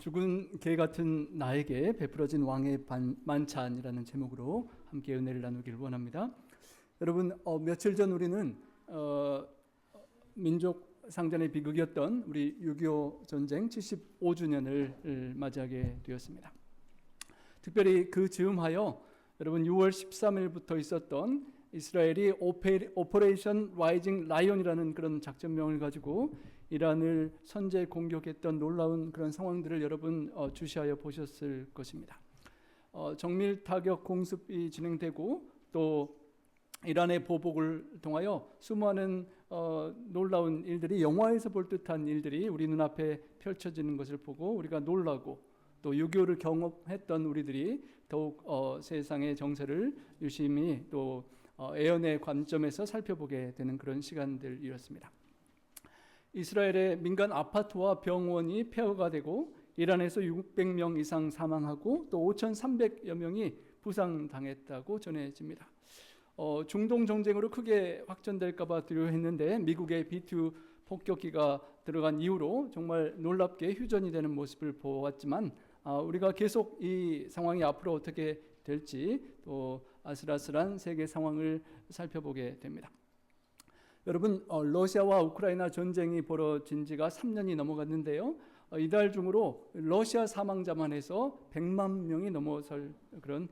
죽은 개 같은 나에게 베풀어진 왕의 만찬이라는 제목으로 함께 은혜를 나누기를 원합니다. 여러분, 며칠 전 우리는 민족 상전의 비극이었던 우리 6.25 전쟁 75주년을 맞이하게 되었습니다. 특별히 그 즈음하여 여러분 6월 13일부터 있었던 이스라엘이 오퍼레이션 라이징 라이온이라는 그런 작전명을 가지고 이란을 선제 공격했던 놀라운 그런 상황들을 여러분 주시하여 보셨을 것입니다. 정밀 타격 공습이 진행되고 또 이란의 보복을 통하여 수많은 놀라운 일들이 영화에서 볼 듯한 일들이 우리 눈앞에 펼쳐지는 것을 보고 우리가 놀라고 또 6.25를 경험했던 우리들이 더욱 세상의 정세를 유심히 또 애연의 관점에서 살펴보게 되는 그런 시간들이었습니다. 이스라엘의 민간 아파트와 병원이 폐허가 되고 이란에서 600명 이상 사망하고 또 5,300여 명이 부상당했다고 전해집니다. 중동 정쟁으로 크게 확전될까 봐 두려워했는데 미국의 B2 폭격기가 들어간 이후로 정말 놀랍게 휴전이 되는 모습을 보았지만 우리가 계속 이 상황이 앞으로 어떻게 될지 또 아슬아슬한 세계 상황을 살펴보게 됩니다. 여러분, 러시아와 우크라이나 전쟁이 벌어진 지가 3년이 넘어갔는데요. 이달 중으로 러시아 사망자만 해서 100만 명이 넘어설 그런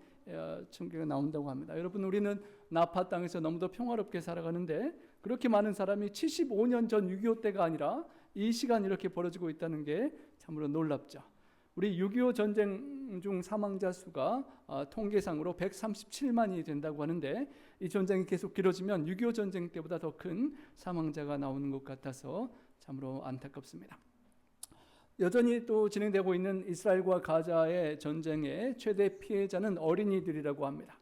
총계가 나온다고 합니다. 여러분, 우리는 나파 땅에서 너무도 평화롭게 살아가는데 그렇게 많은 사람이 75년 전 6.25 때가 아니라 이 시간 이렇게 벌어지고 있다는 게 참으로 놀랍죠. 우리 6.25 전쟁 중 사망자 수가 통계상으로 137만이 된다고 하는데 이 전쟁이 계속 길어지면 6.25 전쟁 때보다 더 큰 사망자가 나오는 것 같아서 참으로 안타깝습니다. 여전히 또 진행되고 있는 이스라엘과 가자의 전쟁의 최대 피해자는 어린이들이라고 합니다.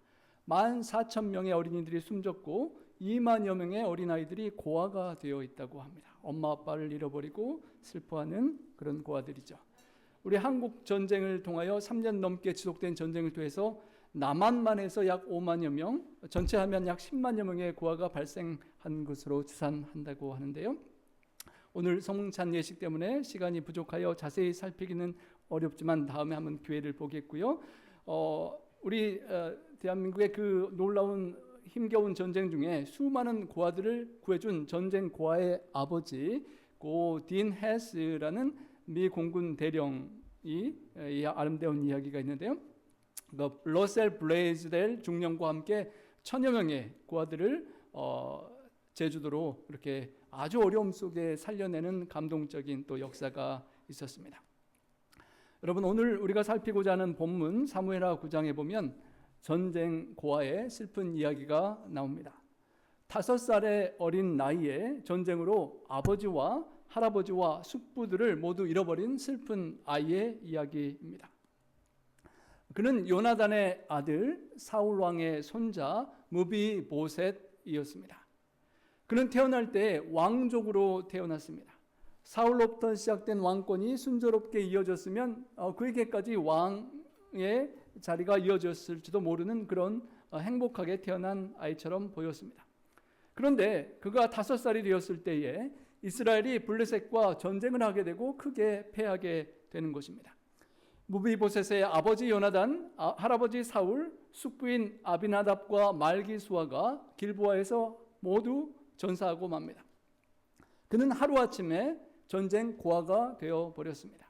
14,000명의 어린이들이 숨졌고 2만여 명의 어린아이들이 고아가 되어 있다고 합니다. 엄마 아빠를 잃어버리고 슬퍼하는 그런 고아들이죠. 우리 한국 전쟁을 통하여 3년 넘게 지속된 전쟁을 통해서 남한만 해서 약 5만여 명, 전체 하면 약 10만여 명의 고아가 발생한 것으로 추산한다고 하는데요. 오늘 성찬 예식 때문에 시간이 부족하여 자세히 살피기는 어렵지만 다음에 한번 기회를 보겠고요. 우리 대한민국의 그 놀라운 힘겨운 전쟁 중에 수많은 고아들을 구해준 전쟁 고아의 아버지 고 딘 헤스라는 미 공군 대령이 이 아름다운 이야기가 있는데요. 러셀 블레이즈델 중령과 함께 1000여 명의 고아들을 제주도로 이렇게 아주 어려움 속에 살려내는 감동적인 또 역사가 있었습니다. 여러분, 오늘 우리가 살피고자 하는 본문 사무엘하 9장에 보면 전쟁 고아의 슬픈 이야기가 나옵니다. 5살의 어린 나이에 전쟁으로 아버지와 할아버지와 숙부들을 모두 잃어버린 슬픈 아이의 이야기입니다. 그는 요나단의 아들 사울 왕의 손자 무비보셋이었습니다. 그는 태어날 때 왕족으로 태어났습니다. 사울로부터 시작된 왕권이 순조롭게 이어졌으면 그에게까지 왕의 자리가 이어졌을지도 모르는 그런 행복하게 태어난 아이처럼 보였습니다. 그런데 그가 5살이 되었을 때에 이스라엘이 블레셋과 전쟁을 하게 되고 크게 패하게 되는 것입니다. 무비보셋의 아버지 요나단, 할아버지 사울, 숙부인 아비나답과 말기수아가 길보아에서 모두 전사하고 맙니다. 그는 하루아침에 전쟁 고아가 되어버렸습니다.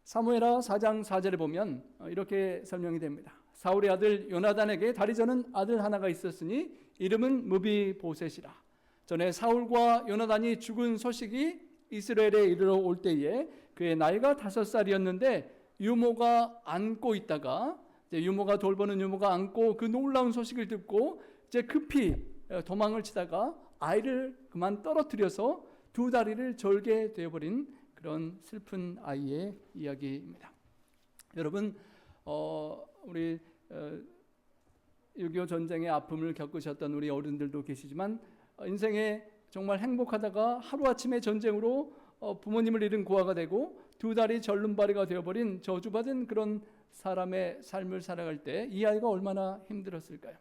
사무엘하 4장 4절에 보면 이렇게 설명이 됩니다. 사울의 아들 요나단에게 다리 저는 아들 하나가 있었으니 이름은 무비보셋이라. 전에 사울과 요나단이 죽은 소식이 이스라엘에 이르러 올 때에 그의 나이가 5살이었는데 유모가 안고 있다가 유모가 돌보는 유모가 안고 그 놀라운 소식을 듣고 이제 급히 도망을 치다가 아이를 그만 떨어뜨려서 2 다리를 절게 되어버린 그런 슬픈 아이의 이야기입니다. 여러분, 우리 6.25 전쟁의 아픔을 겪으셨던 우리 어른들도 계시지만 인생에 정말 행복하다가 하루아침에 전쟁으로 부모님을 잃은 고아가 되고 2 다리 절름발이가 되어버린 저주받은 그런 사람의 삶을 살아갈 때 이 아이가 얼마나 힘들었을까요?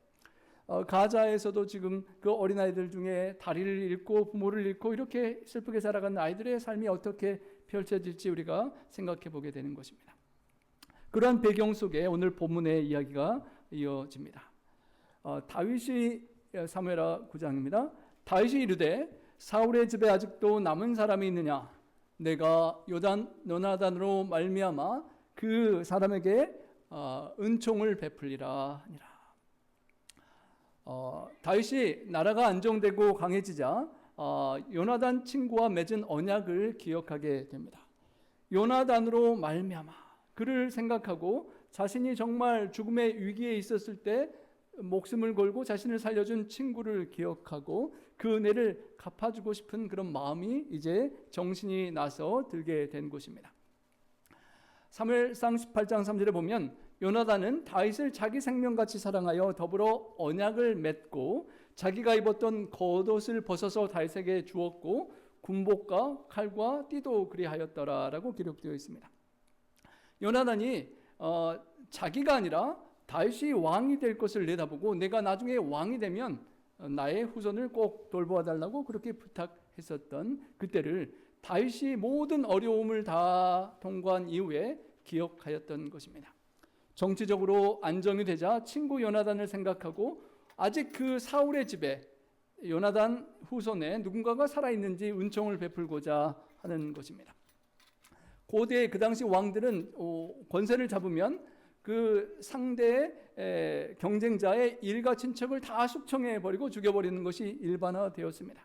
가자에서도 지금 그 어린아이들 중에 다리를 잃고 부모를 잃고 이렇게 슬프게 살아가는 아이들의 삶이 어떻게 펼쳐질지 우리가 생각해 보게 되는 것입니다. 그러한 배경 속에 오늘 본문의 이야기가 이어집니다. 다윗이 사무엘하 9장입니다. 다윗이 이르되 사울의 집에 아직도 남은 사람이 있느냐? 내가 요나단으로 말미암아 그 사람에게 은총을 베풀리라 하니라. 다윗이 나라가 안정되고 강해지자 요나단 친구와 맺은 언약을 기억하게 됩니다. 요나단으로 말미암아 그를 생각하고 자신이 정말 죽음의 위기에 있었을 때 목숨을 걸고 자신을 살려준 친구를 기억하고 그 은혜를 갚아주고 싶은 그런 마음이 이제 정신이 나서 들게 된 것입니다. 사무엘상 18장 3절에 보면 요나단은 다윗을 자기 생명같이 사랑하여 더불어 언약을 맺고 자기가 입었던 겉옷을 벗어서 다윗에게 주었고 군복과 칼과 띠도 그리하였더라라고 기록되어 있습니다. 요나단이 자기가 아니라 다윗이 왕이 될 것을 내다보고 내가 나중에 왕이 되면 나의 후손을 꼭 돌보아 달라고 그렇게 부탁했었던 그때를 다윗이 모든 어려움을 다 통과한 이후에 기억하였던 것입니다. 정치적으로 안정이 되자 친구 요나단을 생각하고 아직 그 사울의 집에 요나단 후손에 누군가가 살아있는지 은총을 베풀고자 하는 것입니다. 고대 그 당시 왕들은 권세를 잡으면 그 상대의 경쟁자의 일가 친척을 다 숙청해버리고 죽여버리는 것이 일반화되었습니다.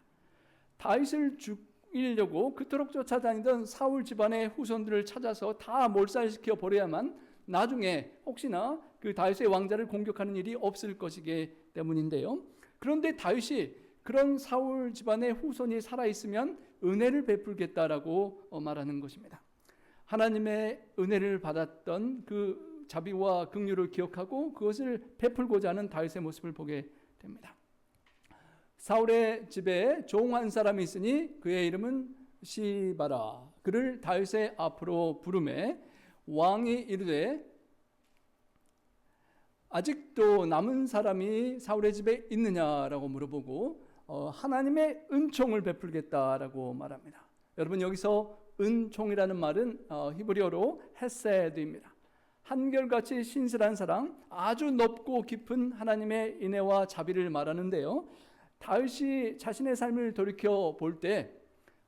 다윗을 죽이려고 그토록 쫓아다니던 사울 집안의 후손들을 찾아서 다 몰살시켜 버려야만 나중에 혹시나 그 다윗의 왕자를 공격하는 일이 없을 것이기 때문인데요. 그런데 다윗이 그런 사울 집안의 후손이 살아있으면 은혜를 베풀겠다라고 말하는 것입니다. 하나님의 은혜를 받았던 그 자비와 긍휼을 기억하고 그것을 베풀고자 하는 다윗의 모습을 보게 됩니다. 사울의 집에 종 한 사람이 있으니 그의 이름은 시바라. 그를 다윗의 앞으로 부르매 왕이 이르되 아직도 남은 사람이 사울의 집에 있느냐라고 물어보고 하나님의 은총을 베풀겠다라고 말합니다. 여러분 여기서 은총이라는 말은 히브리어로 헤세드입니다. 한결같이 신실한 사랑, 아주 높고 깊은 하나님의 인애와 자비를 말하는데요. 다윗이 자신의 삶을 돌이켜 볼 때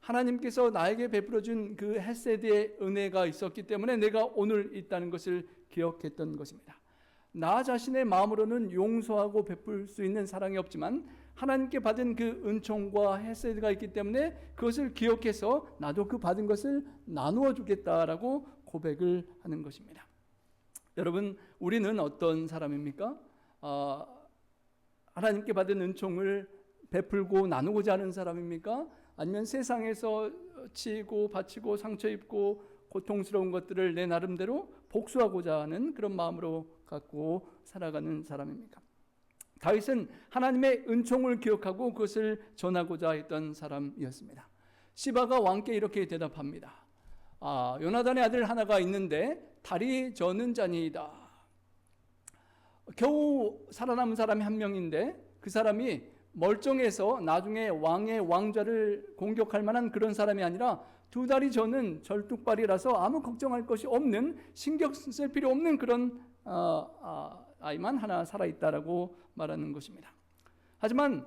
하나님께서 나에게 베풀어준 그 헤세드의 은혜가 있었기 때문에 내가 오늘 있다는 것을 기억했던 것입니다. 나 자신의 마음으로는 용서하고 베풀 수 있는 사랑이 없지만 하나님께 받은 그 은총과 헤세드가 있기 때문에 그것을 기억해서 나도 그 받은 것을 나누어 주겠다라고 고백을 하는 것입니다. 여러분 우리는 어떤 사람입니까? 하나님께 받은 은총을 베풀고 나누고자 하는 사람입니까? 아니면 세상에서 치고 바치고 상처 입고 고통스러운 것들을 내 나름대로 복수하고자 하는 그런 마음으로 갖고 살아가는 사람입니까? 다윗은 하나님의 은총을 기억하고 그것을 전하고자 했던 사람이었습니다. 시바가 왕께 이렇게 대답합니다. 요나단의 아들 하나가 있는데 다리 저는 자니이다. 겨우 살아남은 사람이 한 명인데 그 사람이 멀쩡해서 나중에 왕의 왕좌를 공격할 만한 그런 사람이 아니라 두 다리 저는 절뚝발이라서 아무 걱정할 것이 없는, 신경 쓸 필요 없는 그런 아이만 하나 살아있다라고 말하는 것입니다. 하지만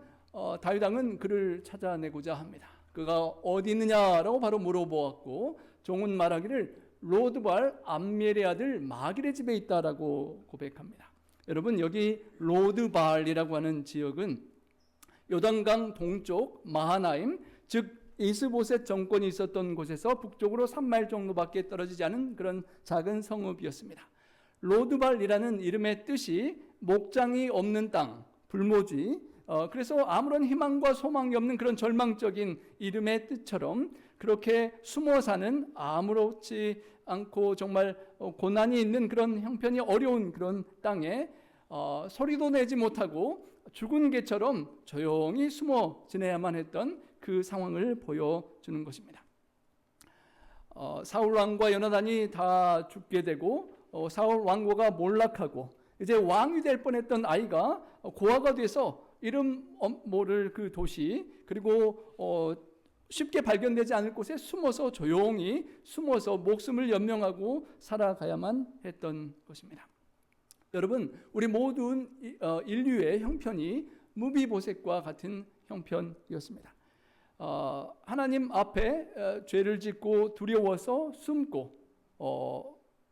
다윗 왕은 그를 찾아내고자 합니다. 그가 어디 있느냐라고 바로 물어보았고 종은 말하기를 로드발 암미엘의 아들 마길의 집에 있다라고 고백합니다. 여러분 여기 로드발이라고 하는 지역은 요단강 동쪽 마하나임 즉 이스보셋 정권이 있었던 곳에서 북쪽으로 3마일 정도밖에 떨어지지 않은 그런 작은 성읍이었습니다. 로드발이라는 이름의 뜻이 목장이 없는 땅, 불모지, 그래서 아무런 희망과 소망이 없는 그런 절망적인 이름의 뜻처럼 그렇게 숨어 사는 아무렇지 않고 정말 고난이 있는 그런 형편이 어려운 그런 땅에 소리도 내지 못하고 죽은 개처럼 조용히 숨어 지내야만 했던 그 상황을 보여주는 것입니다. 사울 왕과 요나단이 다 죽게 되고 사울 왕고가 몰락하고 이제 왕이 될 뻔했던 아이가 고아가 돼서 이름 모를 그 도시 그리고 쉽게 발견되지 않을 곳에 숨어서 조용히 숨어서 목숨을 연명하고 살아가야만 했던 것입니다. 여러분, 우리 모든 인류의 형편이 무비보셋과 같은 형편이었습니다. 하나님 앞에 죄를 짓고 두려워서 숨고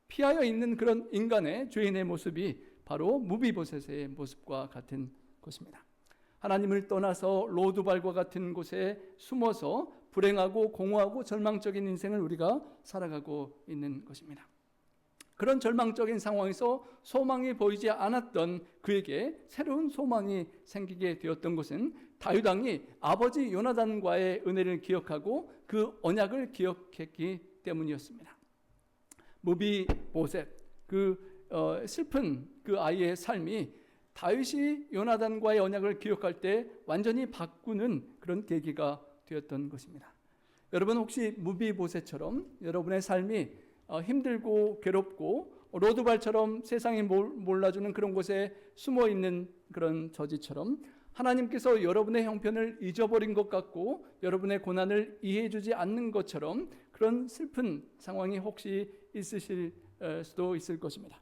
피하여 있는 그런 인간의 죄인의 모습이 바로 무비보셋의 모습과 같은 것입니다. 하나님을 떠나서 로두발과 같은 곳에 숨어서 불행하고 공허하고 절망적인 인생을 우리가 살아가고 있는 것입니다. 그런 절망적인 상황에서 소망이 보이지 않았던 그에게 새로운 소망이 생기게 되었던 것은 다윗 왕이 아버지 요나단과의 은혜를 기억하고 그 언약을 기억했기 때문이었습니다. 무비보셋, 슬픈 그 아이의 삶이 다윗이 요나단과의 언약을 기억할 때 완전히 바꾸는 그런 계기가 되었던 것입니다. 여러분, 혹시 무비보셋처럼 여러분의 삶이 힘들고 괴롭고 로드발처럼 세상이 몰라주는 그런 곳에 숨어있는 그런 저지처럼 하나님께서 여러분의 형편을 잊어버린 것 같고 여러분의 고난을 이해해주지 않는 것처럼 그런 슬픈 상황이 혹시 있으실 수도 있을 것입니다.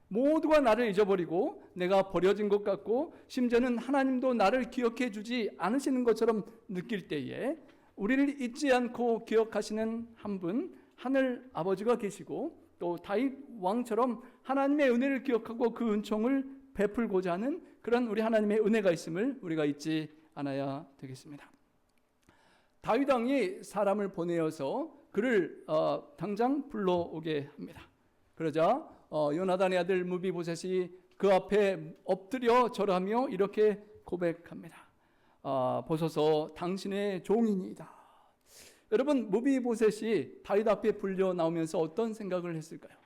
모두가 나를 잊어버리고 내가 버려진 것 같고 심지어는 하나님도 나를 기억해 주지 않으시는 것처럼 느낄 때에 우리를 잊지 않고 기억하시는 한 분, 하늘 아버지가 계시고 또 다윗 왕처럼 하나님의 은혜를 기억하고 그 은총을 베풀고자 하는 그런 우리 하나님의 은혜가 있음을 우리가 잊지 않아야 되겠습니다. 다윗 왕이 사람을 보내어서 그를 당장 불러오게 합니다. 그러자 요나단의 아들 무비보셋이 그 앞에 엎드려 절하며 이렇게 고백합니다. 보소서, 당신의 종이니이다. 여러분, 무비보셋이 다윗 앞에 불려 나오면서 어떤 생각을 했을까요?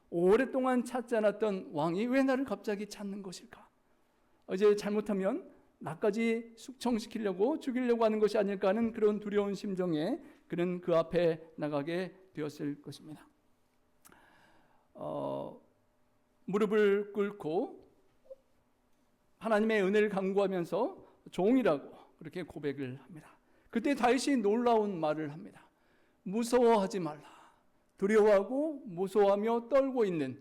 오랫동안 찾지 않았던 왕이 왜 나를 갑자기 찾는 것일까? 이제 잘못하면 나까지 숙청시키려고 죽이려고 하는 것이 아닐까 하는 그런 두려운 심정에 그는 그 앞에 나가게 되었을 것입니다. 무릎을 꿇고 하나님의 은혜를 간구하면서 종이라고 그렇게 고백을 합니다. 그때 다윗이 놀라운 말을 합니다. 무서워하지 말라. 두려워하고 무서워하며 떨고 있는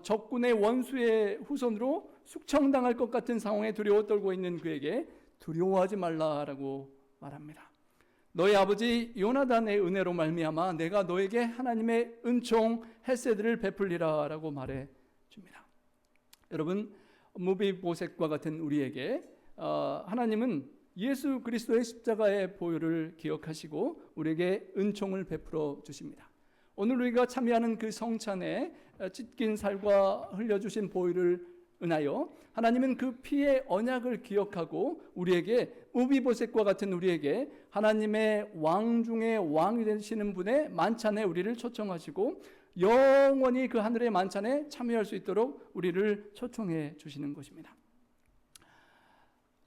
적군의 원수의 후손으로 숙청당할 것 같은 상황에 두려워 떨고 있는 그에게 두려워하지 말라라고 말합니다. 너희 아버지 요나단의 은혜로 말미암아 내가 너에게 하나님의 은총 헤세드를 베풀리라라고 말해 줍니다. 여러분, 무비보셋과 같은 우리에게 하나님은 예수 그리스도의 십자가의 보혈을 기억하시고 우리에게 은총을 베풀어 주십니다. 오늘 우리가 참여하는 그 성찬에 찢긴 살과 흘려주신 보혈을 은하여 하나님은 그 피의 언약을 기억하고 우리에게 무비보셋과 같은 우리에게 하나님의 왕 중에 왕이 되시는 분의 만찬에 우리를 초청하시고 영원히 그 하늘의 만찬에 참여할 수 있도록 우리를 초청해 주시는 것입니다.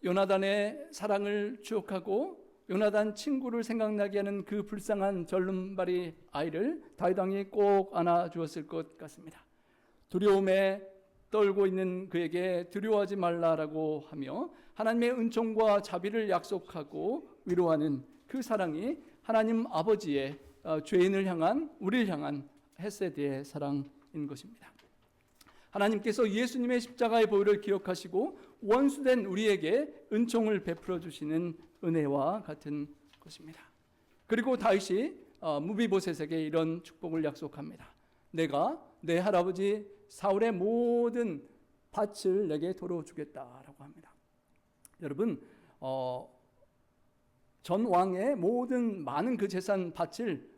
요나단의 사랑을 추억하고 요나단 친구를 생각나게 하는 그 불쌍한 절름발이 아이를 다윗 왕이 꼭 안아주었을 것 같습니다. 두려움에 떨고 있는 그에게 두려워하지 말라라고 하며 하나님의 은총과 자비를 약속하고 위로하는 그 사랑이 하나님 아버지의 죄인을 향한 우리를 향한 헤세드의 사랑인 것입니다. 하나님께서 예수님의 십자가의 보혈을 기억하시고 원수된 우리에게 은총을 베풀어 주시는 은혜와 같은 것입니다. 그리고 다윗이 무비보셋에게 이런 축복을 약속합니다. 내가 내 할아버지 사울의 모든 밭을 내게 도로 주겠다라고 합니다. 여러분, 전 왕의 모든 많은 그 재산 밭을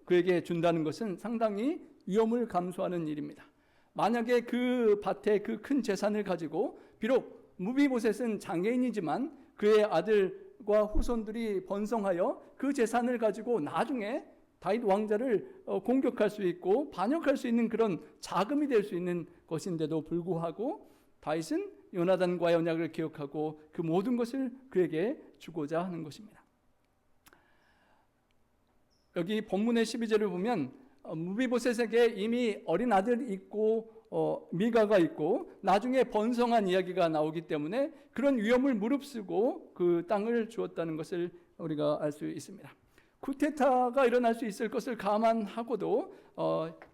그에게 준다는 것은 상당히 위험을 감수하는 일입니다. 만약에 그 밭에 그 큰 재산을 가지고 비록 무비보셋은 장애인이지만 그의 아들과 후손들이 번성하여 그 재산을 가지고 나중에 다윗 왕자를 공격할 수 있고 반역할 수 있는 그런 자금이 될 수 있는 것인데도 불구하고 다윗은 요나단과의 언약을 기억하고 그 모든 것을 그에게 주고자 하는 것입니다. 여기 본문의 12절을 보면 무비보셋에게 이미 어린 아들이 있고 미가가 있고 나중에 번성한 이야기가 나오기 때문에 그런 위험을 무릅쓰고 그 땅을 주었다는 것을 우리가 알 수 있습니다. 쿠데타가 일어날 수 있을 것을 감안하고도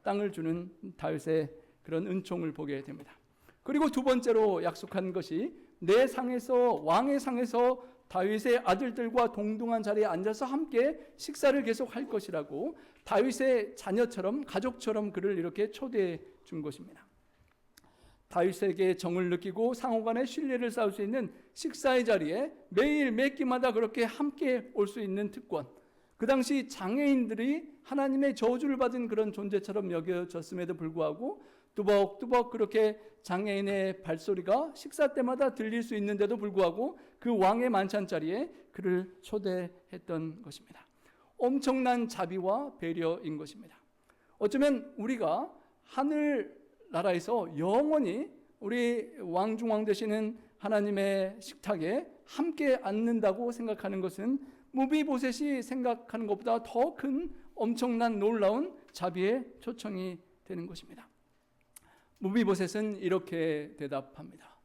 땅을 주는 다윗의 그런 은총을 보게 됩니다. 그리고 두 번째로 약속한 것이 내 상에서, 왕의 상에서 다윗의 아들들과 동등한 자리에 앉아서 함께 식사를 계속할 것이라고 다윗의 자녀처럼, 가족처럼 그를 이렇게 초대해 준 것입니다. 다윗에게 정을 느끼고 상호간의 신뢰를 쌓을 수 있는 식사의 자리에 매일 매 끼마다 그렇게 함께 올 수 있는 특권, 그 당시 장애인들이 하나님의 저주를 받은 그런 존재처럼 여겨졌음에도 불구하고 뚜벅뚜벅 그렇게 장애인의 발소리가 식사 때마다 들릴 수 있는데도 불구하고 그 왕의 만찬 자리에 그를 초대했던 것입니다. 엄청난 자비와 배려인 것입니다. 어쩌면 우리가 하늘나라에서 영원히 우리 왕중왕 되시는 하나님의 식탁에 함께 앉는다고 생각하는 것은 무비보셋이 생각하는 것보다 더 큰 엄청난 놀라운 자비의 초청이 되는 것입니다. 무비보셋은 이렇게 대답합니다.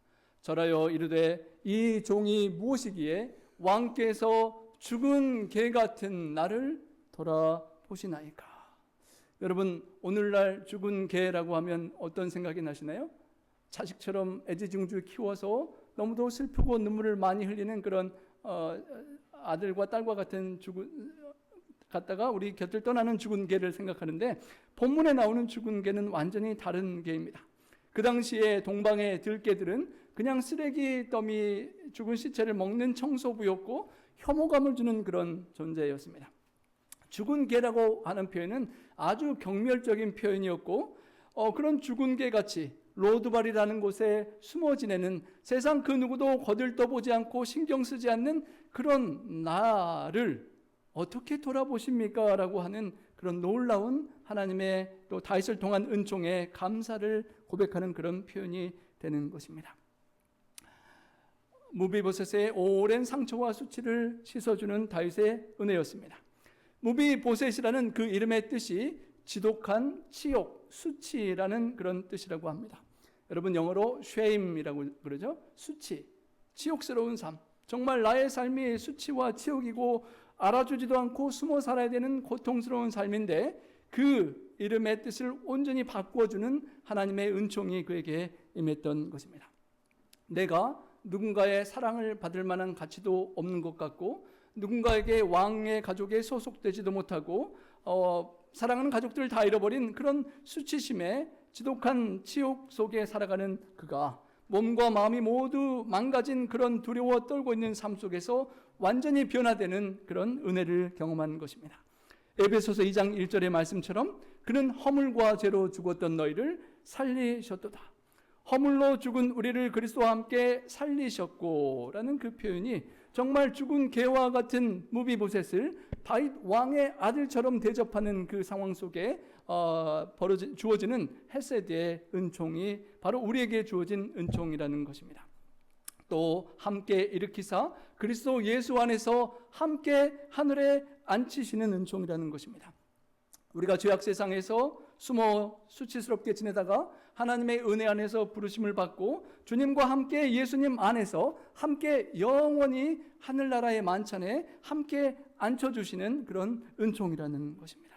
절하여 이르되 이 종이 무엇이기에 왕께서 죽은 개 같은 나를 돌아보시나이까. 여러분, 오늘날 죽은 개라고 하면 어떤 생각이 나시나요? 자식처럼 애지중지 키워서 너무도 슬프고 눈물을 많이 흘리는 그런 아들과 딸과 같은 갔다가 우리 곁을 떠나는 죽은 개를 생각하는데, 본문에 나오는 죽은 개는 완전히 다른 개입니다. 그 당시에 동방의 들개들은 그냥 쓰레기 더미 죽은 시체를 먹는 청소부였고 혐오감을 주는 그런 존재였습니다. 죽은 개라고 하는 표현은 아주 경멸적인 표현이었고 그런 죽은 개같이 로드발이라는 곳에 숨어 지내는, 세상 그 누구도 거들떠보지 않고 신경 쓰지 않는 그런 나를 어떻게 돌아보십니까? 라고 하는 그런 놀라운 하나님의 또 다윗을 통한 은총에 감사를 고백하는 그런 표현이 되는 것입니다. 무비보셋의 오랜 상처와 수치를 씻어주는 다윗의 은혜였습니다. 무비보셋이라는 그 이름의 뜻이 지독한 치욕, 수치라는 그런 뜻이라고 합니다. 여러분, 영어로 shame이라고 그러죠. 수치, 치욕스러운 삶. 정말 나의 삶이 수치와 치욕이고 알아주지도 않고 숨어 살아야 되는 고통스러운 삶인데 그 이름의 뜻을 온전히 바꾸어주는 하나님의 은총이 그에게 임했던 것입니다. 내가 누군가의 사랑을 받을 만한 가치도 없는 것 같고 누군가에게 왕의 가족에 소속되지도 못하고 사랑하는 가족들을 다 잃어버린 그런 수치심에 지독한 치욕 속에 살아가는 그가 몸과 마음이 모두 망가진 그런 두려워 떨고 있는 삶 속에서 완전히 변화되는 그런 은혜를 경험한 것입니다. 에베소서 2장 1절의 말씀처럼 그는 허물과 죄로 죽었던 너희를 살리셨도다. 허물로 죽은 우리를 그리스도와 함께 살리셨고 라는 그 표현이 정말 죽은 개와 같은 무비보셋을 다윗 왕의 아들처럼 대접하는 그 상황 속에 주어지는 헤세드의 은총이 바로 우리에게 주어진 은총이라는 것입니다. 또 함께 일으키사 그리스도 예수 안에서 함께 하늘에 앉히시는 은총이라는 것입니다. 우리가 죄악 세상에서 숨어 수치스럽게 지내다가 하나님의 은혜 안에서 부르심을 받고 주님과 함께 예수님 안에서 함께 영원히 하늘나라의 만찬에 함께 앉혀주시는 그런 은총이라는 것입니다.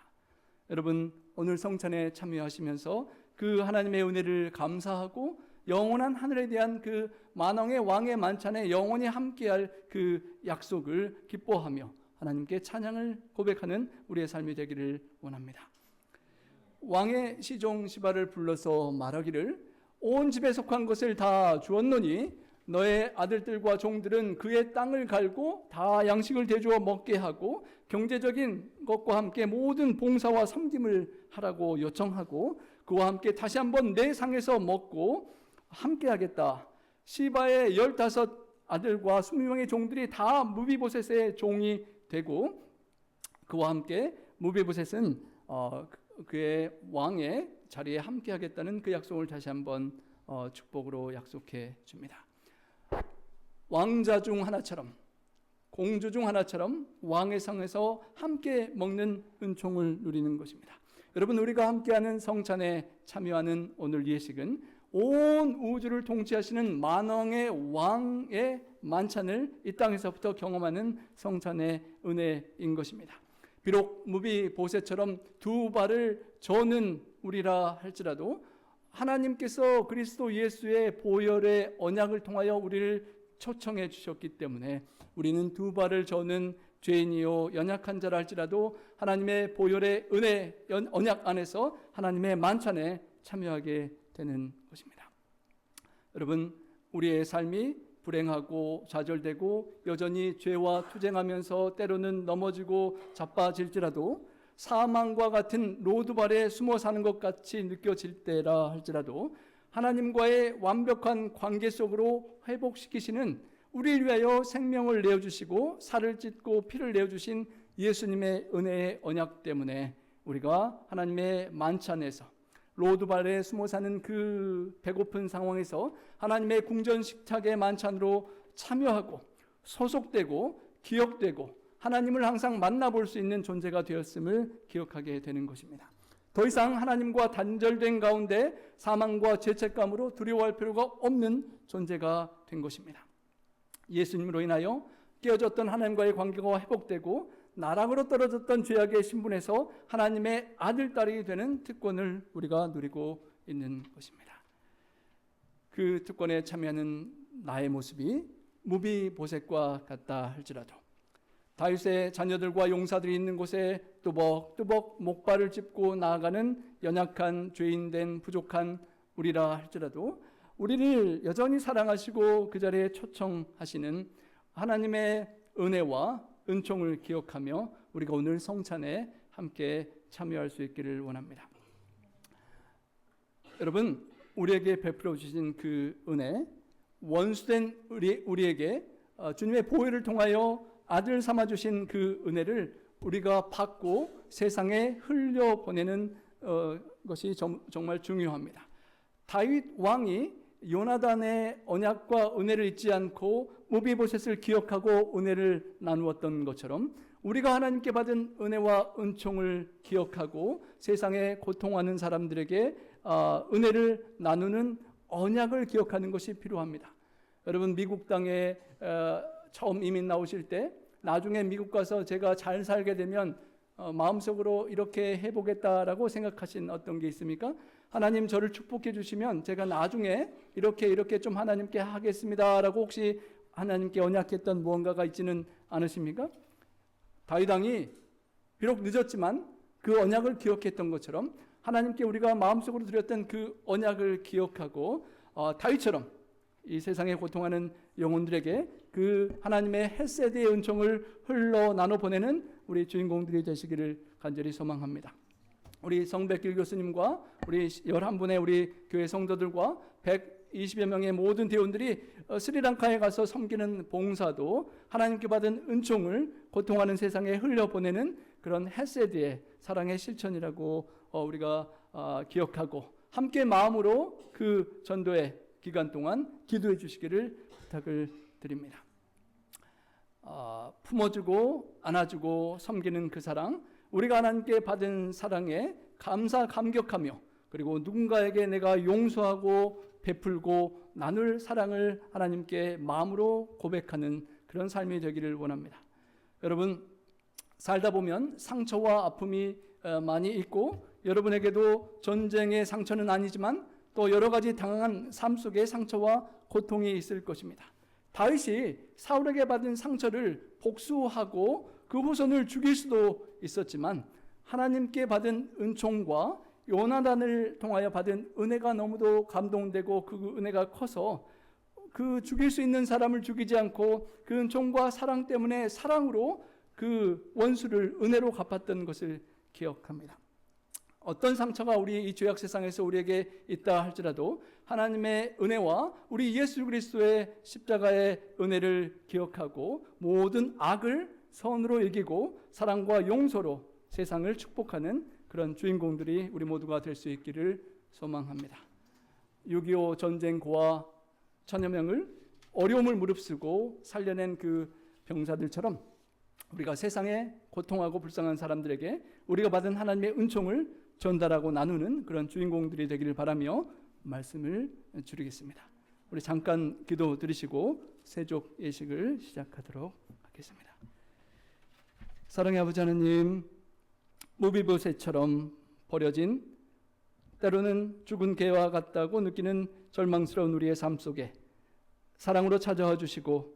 여러분, 오늘 성찬에 참여하시면서 그 하나님의 은혜를 감사하고 영원한 하늘에 대한 그 만왕의 왕의 만찬에 영원히 함께할 그 약속을 기뻐하며 하나님께 찬양을 고백하는 우리의 삶이 되기를 원합니다. 왕의 시종 시바를 불러서 말하기를 온 집에 속한 것을 다 주었노니 너의 아들들과 종들은 그의 땅을 갈고 다 양식을 대주어 먹게 하고 경제적인 것과 함께 모든 봉사와 섬김을 하라고 요청하고 그와 함께 다시 한번 내 상에서 먹고 함께 하겠다. 시바의 15 아들과 20명의 종들이 다 무비보셋의 종이 되고 그와 함께 무비보셋은 그의 왕의 자리에 함께 하겠다는 그 약속을 다시 한번 축복으로 약속해 줍니다. 왕자 중 하나처럼, 공주 중 하나처럼 왕의 상에서 함께 먹는 은총을 누리는 것입니다. 여러분, 우리가 함께하는 성찬에 참여하는 오늘 예식은 온 우주를 통치하시는 만왕의 왕의 만찬을 이 땅에서부터 경험하는 성찬의 은혜인 것입니다. 비록 무비보셋처럼 두 발을 저는 우리라 할지라도 하나님께서 그리스도 예수의 보혈의 언약을 통하여 우리를 초청해 주셨기 때문에 우리는 두 발을 저는 죄인이요 연약한 자라 할지라도 하나님의 보혈의 은혜 언약 안에서 하나님의 만찬에 참여하게 되는 것입니다. 여러분, 우리의 삶이 불행하고 좌절되고 여전히 죄와 투쟁하면서 때로는 넘어지고 자빠질지라도 사망과 같은 로드발에 숨어 사는 것 같이 느껴질 때라 할지라도 하나님과의 완벽한 관계 속으로 회복시키시는 우리를 위하여 생명을 내어주시고 살을 찢고 피를 내어주신 예수님의 은혜의 언약 때문에 우리가 하나님의 만찬에서 로드발에 숨어 사는 그 배고픈 상황에서 하나님의 궁전 식탁의 만찬으로 참여하고 소속되고 기억되고 하나님을 항상 만나볼 수 있는 존재가 되었음을 기억하게 되는 것입니다. 더 이상 하나님과 단절된 가운데 사망과 죄책감으로 두려워할 필요가 없는 존재가 된 것입니다. 예수님으로 인하여 깨어졌던 하나님과의 관계가 회복되고 나락으로 떨어졌던 죄악의 신분에서 하나님의 아들, 딸이 되는 특권을 우리가 누리고 있는 것입니다. 그 특권에 참여하는 나의 모습이 무비보셋과 같다 할지라도 다윗의 자녀들과 용사들이 있는 곳에 뚜벅뚜벅 목발을 짚고 나아가는 연약한 죄인된 부족한 우리라 할지라도 우리를 여전히 사랑하시고 그 자리에 초청하시는 하나님의 은혜와 은총을 기억하며 우리가 오늘 성찬에 함께 참여할 수 있기를 원합니다. 여러분, 우리에게 베풀어 주신 그 은혜, 원수된 우리에게 주님의 보혈을 통하여 아들 삼아 주신 그 은혜를 우리가 받고 세상에 흘려보내는 것이 정말 중요합니다. 다윗 왕이 요나단의 언약과 은혜를 잊지 않고 무비보셋을 기억하고 은혜를 나누었던 것처럼 우리가 하나님께 받은 은혜와 은총을 기억하고 세상에 고통하는 사람들에게 은혜를 나누는 언약을 기억하는 것이 필요합니다. 여러분, 미국 땅에 처음 이민 나오실 때 나중에 미국 가서 제가 잘 살게 되면 마음속으로 이렇게 해보겠다라고 생각하신 어떤 게 있습니까? 하나님 저를 축복해 주시면 제가 나중에 이렇게 좀 하나님께 하겠습니다라고 혹시 하나님께 언약했던 무언가가 있지는 않으십니까? 다윗 왕이 비록 늦었지만 그 언약을 기억했던 것처럼 하나님께 우리가 마음속으로 드렸던 그 언약을 기억하고 다윗처럼 이 세상에 고통하는 영혼들에게 그 하나님의 헤세드의 은총을 흘러 나눠 보내는 우리 주인공들이 되시기를 간절히 소망합니다. 우리 성백길 교수님과 우리 11분의 우리 교회 성도들과 120여 명의 모든 대원들이 스리랑카에 가서 섬기는 봉사도 하나님께 받은 은총을 고통하는 세상에 흘려보내는 그런 헤세드의 사랑의 실천이라고 우리가 기억하고 함께 마음으로 그 전도의 기간 동안 기도해 주시기를 부탁을 드립니다. 품어주고 안아주고 섬기는 그 사랑, 우리가 하나님께 받은 사랑에 감격하며 그리고 누군가에게 내가 용서하고 베풀고 나눌 사랑을 하나님께 마음으로 고백하는 그런 삶이 되기를 원합니다. 여러분, 살다 보면 상처와 아픔이 많이 있고 여러분에게도 전쟁의 상처는 아니지만 또 여러 가지 당한 삶 속에 상처와 고통이 있을 것입니다. 다윗이 사울에게 받은 상처를 복수하고 그 후손을 죽일 수도 있었지만 하나님께 받은 은총과 요나단을 통하여 받은 은혜가 너무도 감동되고 그 은혜가 커서 그 죽일 수 있는 사람을 죽이지 않고 그 은총과 사랑 때문에 사랑으로 그 원수를 은혜로 갚았던 것을 기억합니다. 어떤 상처가 우리 이 죄악 세상에서 우리에게 있다 할지라도 하나님의 은혜와 우리 예수 그리스도의 십자가의 은혜를 기억하고 모든 악을 선으로 이기고 사랑과 용서로 세상을 축복하는 그런 주인공들이 우리 모두가 될 수 있기를 소망합니다. 6.25 전쟁 고아 천여 명을 어려움을 무릅쓰고 살려낸 그 병사들처럼 우리가 세상에 고통하고 불쌍한 사람들에게 우리가 받은 하나님의 은총을 전달하고 나누는 그런 주인공들이 되기를 바라며 말씀을 줄이겠습니다. 우리 잠깐 기도 드리시고 세족 예식을 시작하도록 하겠습니다. 사랑의 아버지 하나님, 무비보셋처럼 버려진, 때로는 죽은 개와 같다고 느끼는 절망스러운 우리의 삶 속에 사랑으로 찾아와 주시고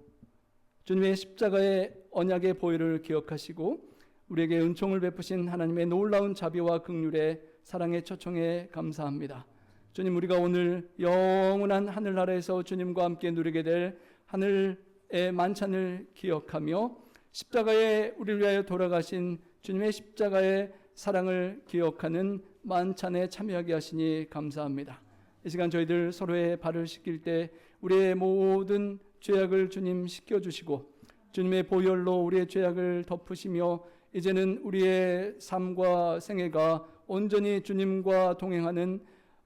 주님의 십자가의 언약의 보혈을 기억하시고 우리에게 은총을 베푸신 하나님의 놀라운 자비와 긍휼의 사랑의 초청에 감사합니다. 주님, 우리가 오늘 영원한 하늘나라에서 주님과 함께 누리게 될 하늘의 만찬을 기억하며 십자가에 우리를 위하여 돌아가신 주님의 십자가의 사랑을 기억하는 만찬에 참여하게 하시니 감사합니다. 이 시간 저희들 서로의 발을 씻길 때 우리의 모든 죄악을 주님 씻겨주시고 주님의 보혈로 우리의 죄악을 덮으시며 이제는 우리의 삶과 생애가 온전히 주님과 동행하는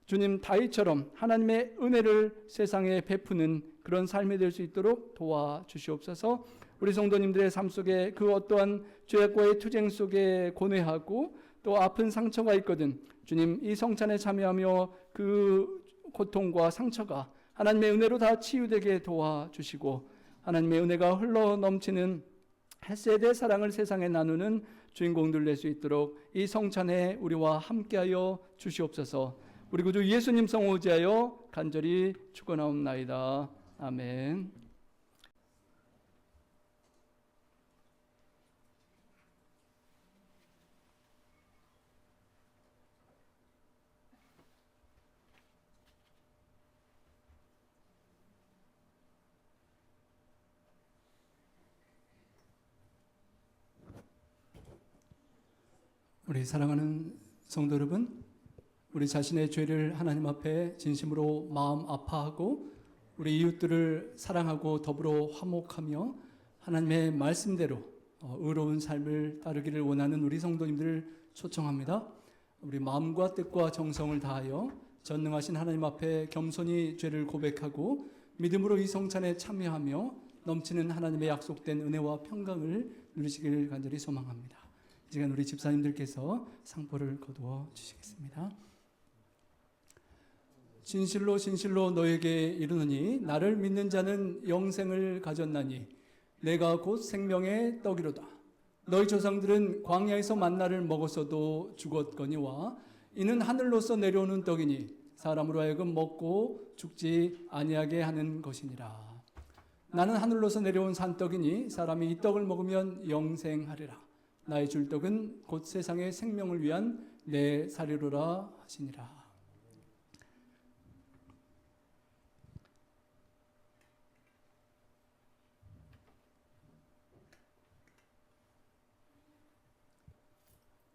주님 다윗처럼 하나님의 은혜를 세상에 베푸는 그런 삶이 될 수 있도록 도와주시옵소서. 우리 성도님들의 삶 속에 그 어떠한 죄악과의 투쟁 속에 고뇌하고 또 아픈 상처가 있거든 주님, 이 성찬에 참여하며 그 고통과 상처가 하나님의 은혜로 다 치유되게 도와주시고 하나님의 은혜가 흘러 넘치는 헷세대 사랑을 세상에 나누는 주인공들 될 수 있도록 이 성찬에 우리와 함께하여 주시옵소서. 우리 구주 예수님 성 의지하여 간절히 축원하옵나이다. 아멘. 우리 사랑하는 성도 여러분, 우리 자신의 죄를 하나님 앞에 진심으로 마음 아파하고 우리 이웃들을 사랑하고 더불어 화목하며 하나님의 말씀대로 의로운 삶을 따르기를 원하는 우리 성도님들을 초청합니다. 우리 마음과 뜻과 정성을 다하여 전능하신 하나님 앞에 겸손히 죄를 고백하고 믿음으로 이 성찬에 참여하며 넘치는 하나님의 약속된 은혜와 평강을 누리시기를 간절히 소망합니다. 이 시간 우리 집사님들께서 상포를 거두어 주시겠습니다. 진실로 진실로 너에게 이르노니 나를 믿는 자는 영생을 가졌나니 내가 곧 생명의 떡이로다. 너희 조상들은 광야에서 만나를 먹었어도 죽었거니와 이는 하늘로서 내려오는 떡이니 사람으로 하여금 먹고 죽지 아니하게 하는 것이니라. 나는 하늘로서 내려온 산떡이니 사람이 이 떡을 먹으면 영생하리라. 나의 줄 떡은 곧 세상의 생명을 위한 내 사료로라 하시니라.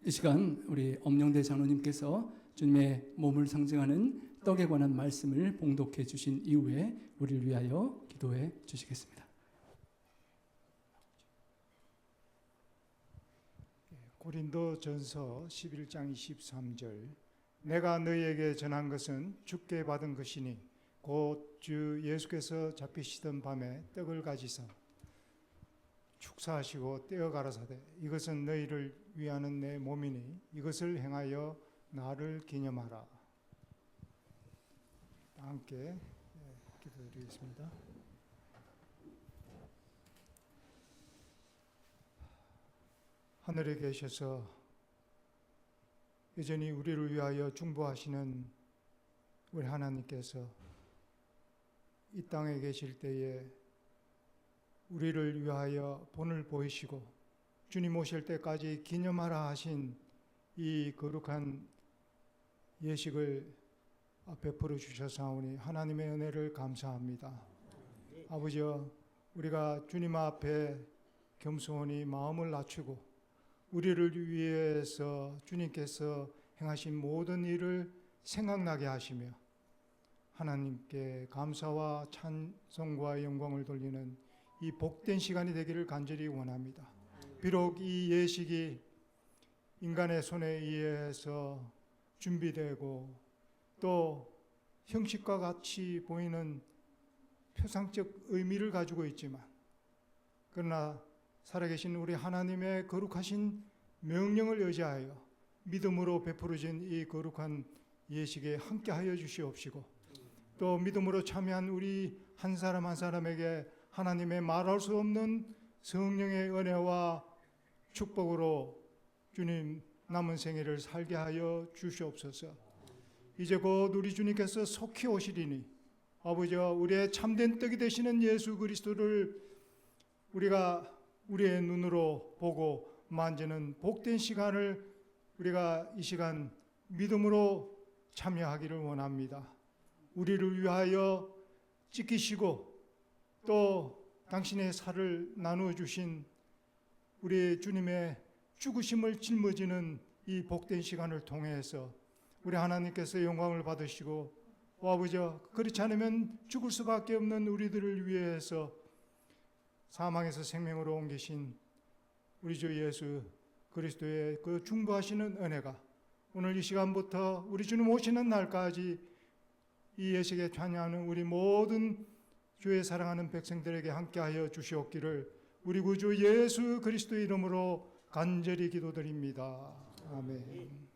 이 시간 우리 엄영대 장로님께서 주님의 몸을 상징하는 떡에 관한 말씀을 봉독해 주신 이후에 우리를 위하여 기도해 주시겠습니다. 고린도전서 11장 23절 내가 너희에게 전한 것은 주께 받은 것이니 곧 주 예수께서 잡히시던 밤에 떡을 가지사 축사하시고 떼어 가라사대 이것은 너희를 위하는 내 몸이니 이것을 행하여 나를 기념하라. 함께 기도드리겠습니다. 하늘에 계셔서 여전히 우리를 위하여 중보하시는 우리 하나님께서 이 땅에 계실 때에 우리를 위하여 본을 보이시고 주님 오실 때까지 기념하라 하신 이 거룩한 예식을 베풀어 주셔사오니 하나님의 은혜를 감사합니다. 아버지여, 우리가 주님 앞에 겸손히 마음을 낮추고 우리를 위해서 주님께서 행하신 모든 일을 생각나게 하시며 하나님께 감사와 찬송과 영광을 돌리는 이 복된 시간이 되기를 간절히 원합니다. 비록 이 예식이 인간의 손에 의해서 준비되고 또 형식과 같이 보이는 표상적 의미를 가지고 있지만 그러나 살아계신 우리 하나님의 거룩하신 명령을 의지하여 믿음으로 베풀어진 이 거룩한 예식에 함께하여 주시옵시고 또 믿음으로 참여한 우리 한 사람 한 사람에게 하나님의 말할 수 없는 성령의 은혜와 축복으로 주님 남은 생애를 살게 하여 주시옵소서. 이제 곧 우리 주님께서 속히 오시리니 아버지와 우리의 참된 떡이 되시는 예수 그리스도를 우리가 우리의 눈으로 보고 만지는 복된 시간을 우리가 이 시간 믿음으로 참여하기를 원합니다. 우리를 위하여 찢기시고 또 당신의 살을 나누어 주신 우리 주님의 죽으심을 짊어지는 이 복된 시간을 통해서 우리 하나님께서 영광을 받으시고 아버지와 그렇지 않으면 죽을 수밖에 없는 우리들을 위해서 사망에서 생명으로 옮기신 우리 주 예수 그리스도의 그 중보하시는 은혜가 오늘 이 시간부터 우리 주님 오시는 날까지 이 예식에 참여하는 우리 모든 주의 사랑하는 백성들에게 함께하여 주시옵기를 우리 구주 예수 그리스도의 이름으로 간절히 기도드립니다. 아멘.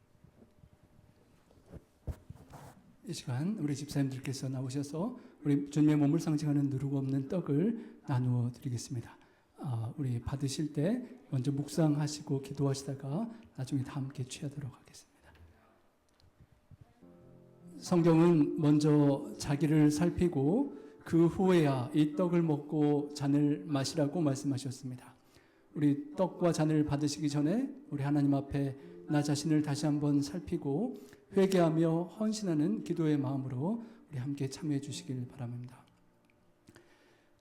이 시간 우리 집사님들께서 나오셔서 우리 주님의 몸을 상징하는 누르고 없는 떡을 나누어 드리겠습니다. 우리 받으실 때 먼저 묵상하시고 기도하시다가 나중에 다 함께 취하도록 하겠습니다. 성경은 먼저 자기를 살피고 그 후에야 이 떡을 먹고 잔을 마시라고 말씀하셨습니다. 우리 떡과 잔을 받으시기 전에 우리 하나님 앞에 나 자신을 다시 한번 살피고 회개하며 헌신하는 기도의 마음으로 우리 함께 참여해 주시길 바랍니다.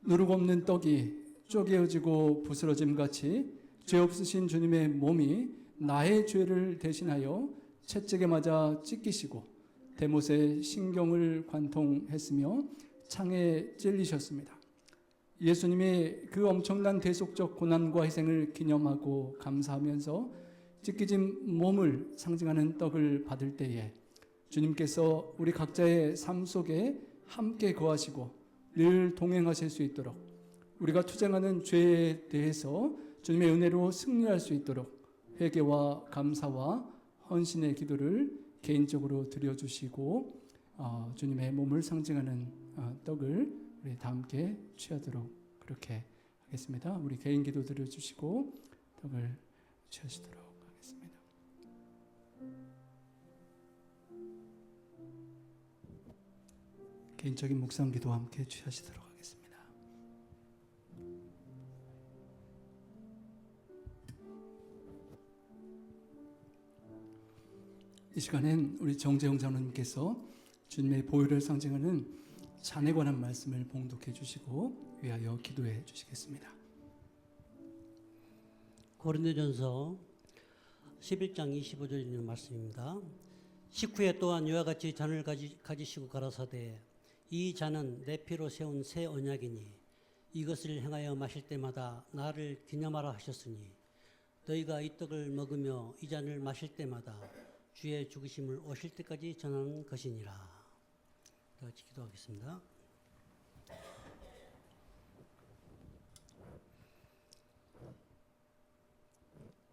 누룩 없는 떡이 쪼개어지고 부스러짐 같이 죄 없으신 주님의 몸이 나의 죄를 대신하여 채찍에 맞아 찢기시고 대못에 신경을 관통했으며 창에 찔리셨습니다. 예수님이 그 엄청난 대속적 고난과 희생을 기념하고 감사하면서 찢기진 몸을 상징하는 떡을 받을 때에 주님께서 우리 각자의 삶 속에 함께 거하시고 늘 동행하실 수 있도록 우리가 투쟁하는 죄에 대해서 주님의 은혜로 승리할 수 있도록 회개와 감사와 헌신의 기도를 개인적으로 드려주시고 주님의 몸을 상징하는 떡을 우리 다 함께 취하도록 그렇게 하겠습니다. 우리 개인 기도 드려주시고 떡을 취하시도록 하겠습니다. 개인적인 묵상 기도 함께 취하시도록 하겠습니다. 이 시간엔 우리 정재용 장로님께서 주님의 보혈을 상징하는 잔에 관한 말씀을 봉독해 주시고 위하여 기도해 주시겠습니다. 고린도전서 11장 25절에 있는 말씀입니다. 식후에 또한 이와 같이 잔을 가지시고 가라사대 이 잔은 내 피로 세운 새 언약이니 이것을 행하여 마실 때마다 나를 기념하라 하셨으니 너희가 이 떡을 먹으며 이 잔을 마실 때마다 주의 죽으심을 오실 때까지 전하는 것이니라. 다 같이 기도하겠습니다.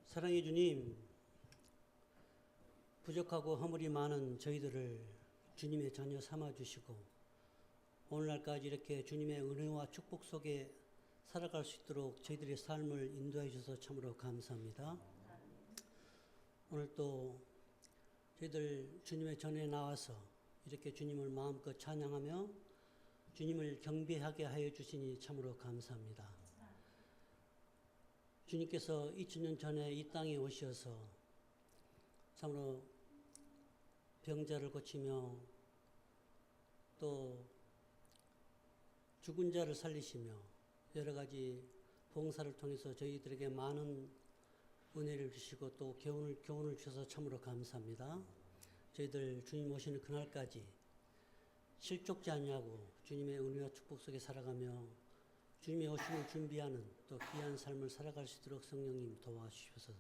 사랑의 주님, 부족하고 허물이 많은 저희들을 주님의 자녀 삼아주시고 오늘날까지 이렇게 주님의 은혜와 축복 속에 살아갈 수 있도록 저희들의 삶을 인도해 주셔서 참으로 감사합니다. 오늘 또 저희들 주님의 전에 나와서 이렇게 주님을 마음껏 찬양하며 주님을 경배하게 하여 주시니 참으로 감사합니다. 주님께서 2000년 전에 이 땅에 오셔서 참으로 병자를 고치며 또 죽은 자를 살리시며 여러 가지 봉사를 통해서 저희들에게 많은 은혜를 주시고 또 교훈을 주셔서 참으로 감사합니다. 저희들 주님 오시는 그날까지 실족지 아니하고 주님의 은혜와 축복 속에 살아가며 주님의 오심을 준비하는 또 귀한 삶을 살아갈 수 있도록 성령님 도와주셔서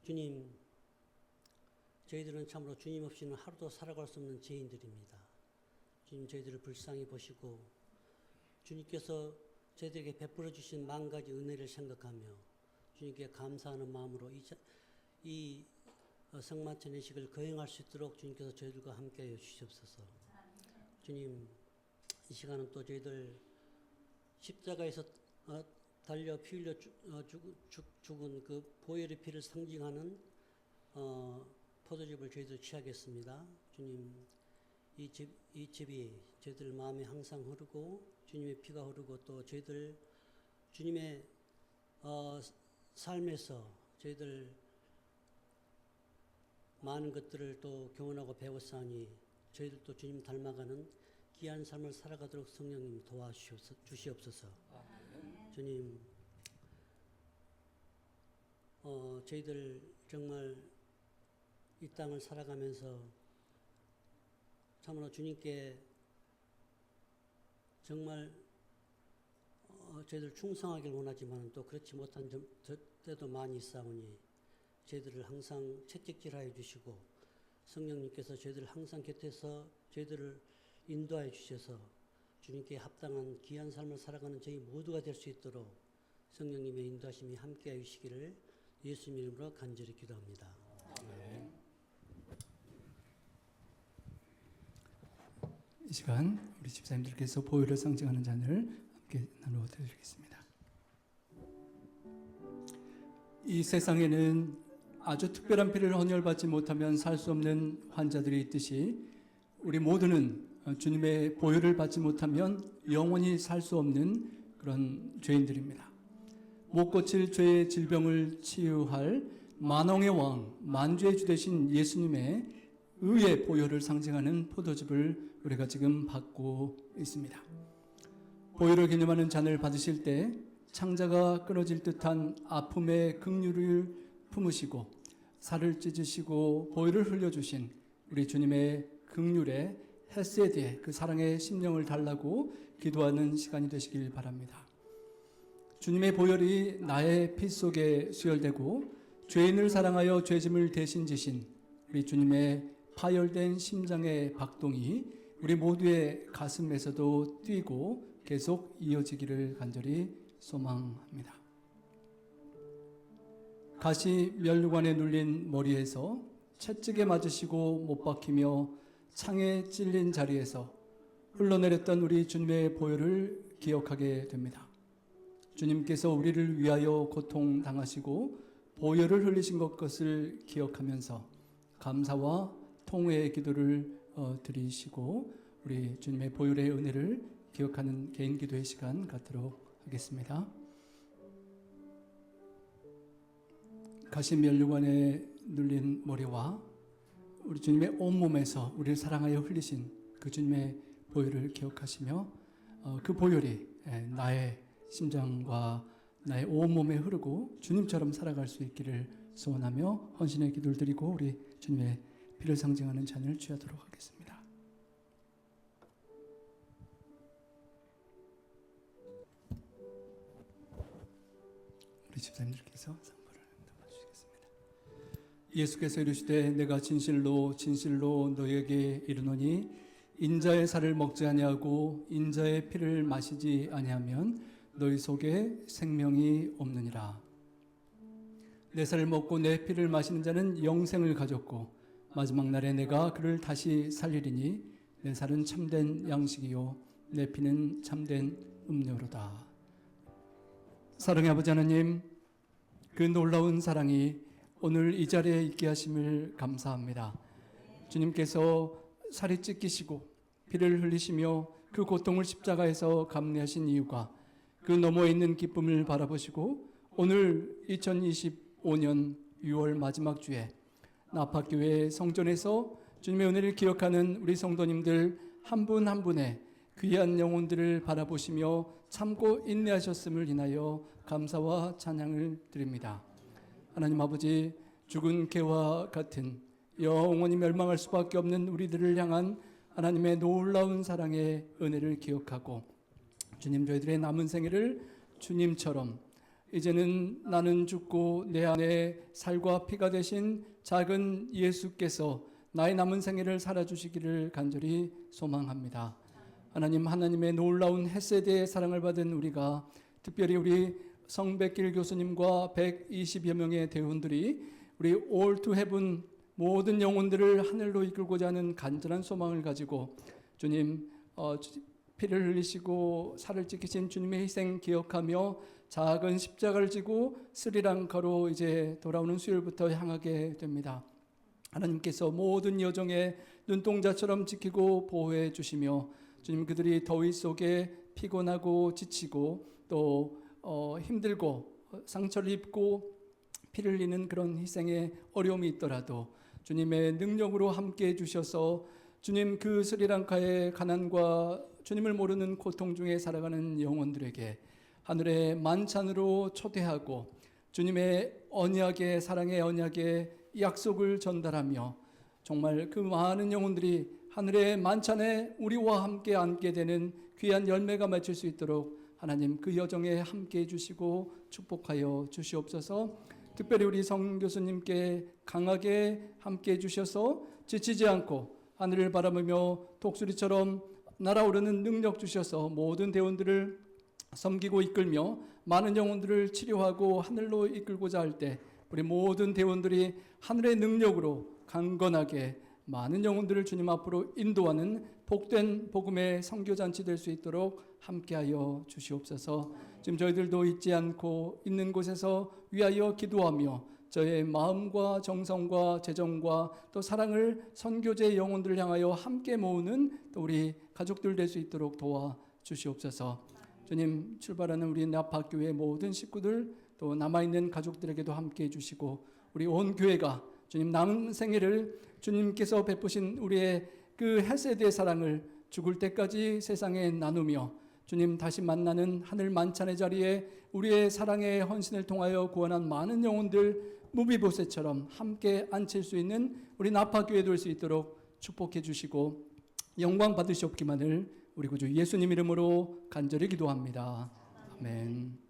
주님, 저희들은 참으로 주님 없이는 하루도 살아갈 수 없는 죄인들입니다. 주님 저희들을 불쌍히 보시고 주님께서 저희들에게 베풀어 주신 만 가지 은혜를 생각하며 주님께 감사하는 마음으로 이 성만찬 예식을 거행할 수 있도록 주님께서 저희들과 함께하여 주시옵소서. 주님, 이 시간은 또 저희들 십자가에서 달려 피 흘려 죽은 그 보혈의 피를 상징하는 포도즙을 저희도 취하겠습니다. 주님, 이 즙이 저희들 마음에 항상 흐르고 주님의 피가 흐르고 또 저희들 주님의 삶에서 저희들 많은 것들을 또 경험하고 배웠사니 저희들도 주님 닮아가는 귀한 삶을 살아가도록 성령님 도와주시옵소서. 주님, 저희들 정말 이 땅을 살아가면서 참으로 주님께 정말 저희들 충성하길 원하지만 또 그렇지 못한 때도 많이 있사오니 저희들을 항상 채찍질하여 주시고 성령님께서 저희들을 항상 곁에서 저희들을 인도하여 주셔서 주님께 합당한 귀한 삶을 살아가는 저희 모두가 될 수 있도록 성령님의 인도하심이 함께하여 주시기를 예수님 이름으로 간절히 기도합니다. 이 시간 우리 집사님들께서 보혈을 상징하는 잔을 함께 나누어 드리겠습니다. 이 세상에는 아주 특별한 피를 헌혈받지 못하면 살 수 없는 환자들이 있듯이 우리 모두는 주님의 보혈을 받지 못하면 영원히 살 수 없는 그런 죄인들입니다. 못 고칠 죄의 질병을 치유할 만왕의 왕, 만주의 주 되신 예수님의 의의 보혈을 상징하는 포도즙을 우리가 지금 받고 있습니다. 보혈을 기념하는 잔을 받으실 때 창자가 끊어질 듯한 아픔의 긍휼을 품으시고 살을 찢으시고 보혈을 흘려주신 우리 주님의 긍휼의 헤세드의 그 사랑의 심령을 달라고 기도하는 시간이 되시길 바랍니다. 주님의 보혈이 나의 피 속에 수혈되고 죄인을 사랑하여 죄짐을 대신 지신 우리 주님의 파열된 심장의 박동이 우리 모두의 가슴에서도 뛰고 계속 이어지기를 간절히 소망합니다. 가시 면류관에 눌린 머리에서 채찍에 맞으시고 못 박히며 창에 찔린 자리에서 흘러내렸던 우리 주님의 보혈을 기억하게 됩니다. 주님께서 우리를 위하여 고통당하시고 보혈을 흘리신 것을 기억하면서 감사와 통회의 기도를 드리시고 우리 주님의 보혈의 은혜를 기억하는 개인 기도의 시간 갖도록 하겠습니다. 가시 면류관에 눌린 머리와 우리 주님의 온몸에서 우리를 사랑하여 흘리신 그 주님의 보혈을 기억하시며 그 보혈이 나의 심장과 나의 온몸에 흐르고 주님처럼 살아갈 수 있기를 소원하며 헌신의 기도를 드리고 우리 주님의 피를 상징하는 잔을 취하도록 하겠습니다. 우리 집사님들께서 상부를 담아주시겠습니다. 예수께서 이르시되 내가 진실로 진실로 너에게 이르노니 인자의 살을 먹지 아니하고 인자의 피를 마시지 아니하면 너희 속에 생명이 없느니라. 내 살을 먹고 내 피를 마시는 자는 영생을 가졌고 마지막 날에 내가 그를 다시 살리리니 내 살은 참된 양식이요 내 피는 참된 음료로다. 사랑의 아버지 하나님, 그 놀라운 사랑이 오늘 이 자리에 있게 하심을 감사합니다. 주님께서 살이 찢기시고 피를 흘리시며 그 고통을 십자가에서 감내하신 이유가 그 너머에 있는 기쁨을 바라보시고 오늘 2025년 6월 마지막 주에 나파교회 성전에서 주님의 은혜를 기억하는 우리 성도님들 한 분 한 분의 귀한 영혼들을 바라보시며 참고 인내하셨음을 인하여 감사와 찬양을 드립니다. 하나님 아버지, 죽은 개와 같은 영원히 멸망할 수밖에 없는 우리들을 향한 하나님의 놀라운 사랑의 은혜를 기억하고 주님, 저희들의 남은 생애를 주님처럼 이제는 나는 죽고 내 안에 살과 피가 되신 작은 예수께서 나의 남은 생애를 살아주시기를 간절히 소망합니다. 하나님, 하나님의 놀라운 헤세드의 사랑을 받은 우리가 특별히 우리 성백길 교수님과 120여 명의 대원들이 우리 All to Heaven 모든 영혼들을 하늘로 이끌고자 하는 간절한 소망을 가지고 주님 피를 흘리시고 살을 찢기신 주님의 희생 기억하며 작은 십자가를 지고 스리랑카로 이제 돌아오는 수요일부터 향하게 됩니다. 하나님께서 모든 여정에 눈동자처럼 지키고 보호해 주시며 주님 그들이 더위 속에 피곤하고 지치고 또 힘들고 상처를 입고 피를 흘리는 그런 희생의 어려움이 있더라도 주님의 능력으로 함께 해주셔서 주님 그 스리랑카의 가난과 주님을 모르는 고통 중에 살아가는 영혼들에게 하늘의 만찬으로 초대하고 주님의 언약의 사랑의 언약의 약속을 전달하며 정말 그 많은 영혼들이 하늘의 만찬에 우리와 함께 앉게 되는 귀한 열매가 맺힐 수 있도록 하나님 그 여정에 함께 해주시고 축복하여 주시옵소서. 특별히 우리 성 교수님께 강하게 함께 해주셔서 지치지 않고 하늘을 바라보며 독수리처럼 날아오르는 능력 주셔서 모든 대원들을 섬기고 이끌며 많은 영혼들을 치료하고 하늘로 이끌고자 할 때 우리 모든 대원들이 하늘의 능력으로 강건하게 많은 영혼들을 주님 앞으로 인도하는 복된 복음의 선교잔치 될 수 있도록 함께하여 주시옵소서. 지금 저희들도 잊지 않고 있는 곳에서 위하여 기도하며 저의 마음과 정성과 재정과 또 사랑을 선교제 영혼들을 향하여 함께 모으는 또 우리 가족들 될 수 있도록 도와 주시옵소서. 주님 출발하는 우리 나파교회 모든 식구들 또 남아있는 가족들에게도 함께 해주시고 우리 온 교회가 주님 남은 생애를 주님께서 베푸신 우리의 그 헤세드의 사랑을 죽을 때까지 세상에 나누며 주님 다시 만나는 하늘 만찬의 자리에 우리의 사랑의 헌신을 통하여 구원한 많은 영혼들 무비보셋처럼 함께 앉힐 수 있는 우리 나파교회 될 수 있도록 축복해 주시고 영광 받으시옵기만을 우리 구주 예수님 이름으로 간절히 기도합니다. 아멘.